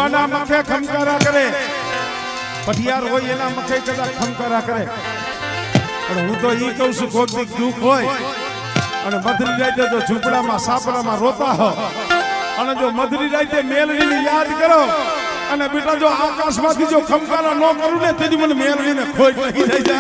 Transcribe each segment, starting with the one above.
ભુવાના મખે ખમકારા કરે, પઢિયાર હોય એના મખે કદાચ ખમકારા કરે, પણ હું તો ઈ કહું છું કોઈક દુઃખ હોય અને મધરી રાતે જો ઝૂંપડામાં સાપડામાં રોતા હો અને જો મધરી રાતે મેલડીને યાદ કરો અને બેટા જો આકાશમાંથી જો ખમકારા ન કરું ને તેથી મને મેલડીને ખોટ લાગી જાય છે.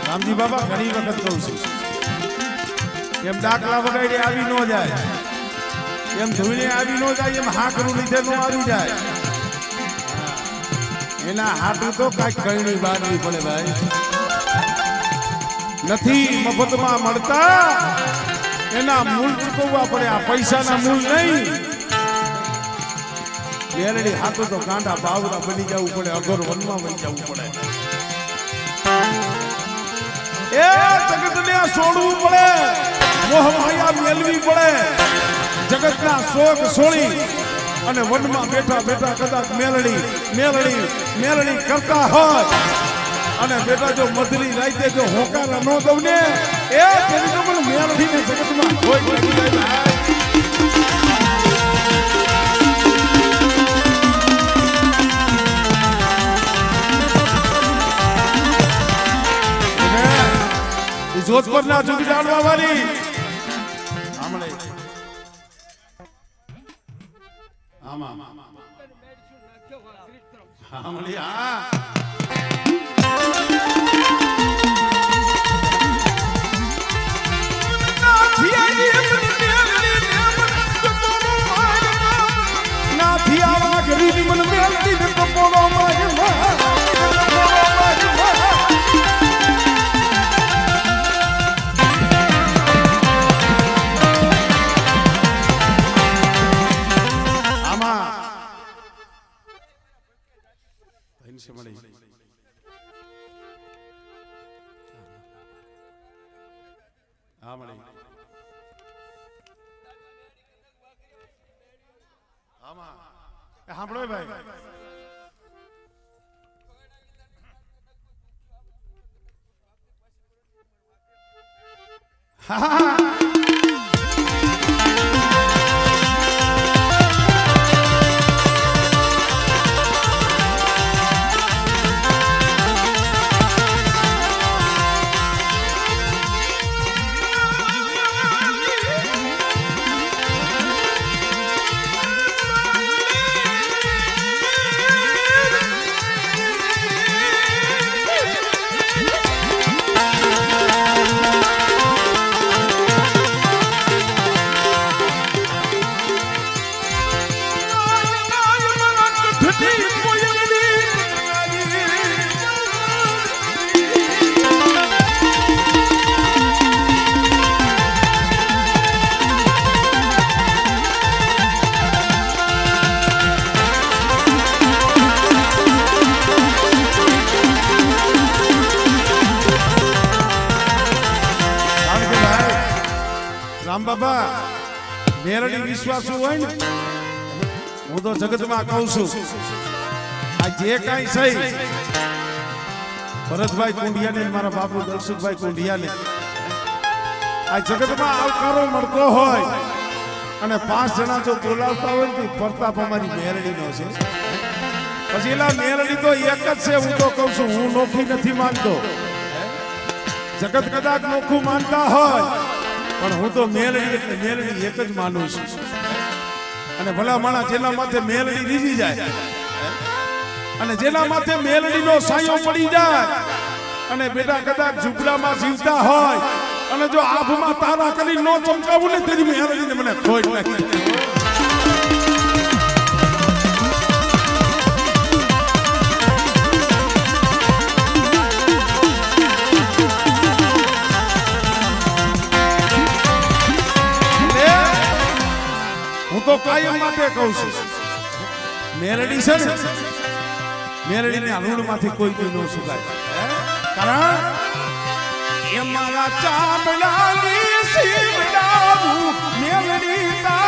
રામજી બાબા ઘણી વખત કહું છું એમ ડાકલા વગાડી આવી ન જાય, એમ ધૂળે આવી ન જાય, એમ હાકરું લીધે ન આવી જાય. એના હાટું તો કાંઈક કરણી બાંધવી પડે ભાઈ. નથી મફતમાં મળતા, એના મૂળ ચૂકવવા પડે. આ પૈસાના મૂળ નહીં. મેલડી હાથું તો ગાંડા બાવરા બની જવું પડે, અઘોર વનમાં બની જવું પડે. એ જગતને છોડવું પડે, મોહ માયા મેળવી પડે. જગતના શોક છોડી અને વનમાં બેઠા બેઠા કદાચ મેલડી કરતા હોય અને બેટા જો મધરી રાતે જો હોકારા ન દઉં ને એ તેની તો મને મેલડીને જગતમાં કોઈ લાગી જાય. જોધપુર ના જુદી જાણવા વાળી સાંભળો ભાઈ. રામ બાબા મેરડી વિશ્વાસુ હોય ને, હું તો જગતમાં કહું છું આ જે કાંઈ સહી ભરતભાઈ કુંડિયાને મારા બાપુ દર્શકભાઈ કુંડિયાને આ જગતમાં આવકારો મળતો હોય અને 5 જણા જો બોલાવતા હોય ને પ્રતાપ અમારી મેરડીનો છે. પછી એલા મેરડી તો એક જ છે. હું તો કહું છું હું નોખી નથી માનતો. જગત કદાચ નોખું માનતા હોય પણ હું તો મેલડી એટલે મેલડી એક જ માનું છું. અને ભલા માણા જેના માથે મેલડી રીઝી જાય અને જેના માથે મેલડીનો સાયો પડી જાય અને બેટા કદાચ ઝૂંપડામાં જીવતા હોય અને જો આભમાં તારા કરી નો ચમકાવું ને તેની મેલડીને મને ખોટ લાગી. તો કાયમ માટે કહું છું મેલડી છે ને, મેલડીને હલૂણમાંથી કોઈ બી ન સુકાય. કારણ મારા ચામડાની સીવડાવું મેલડી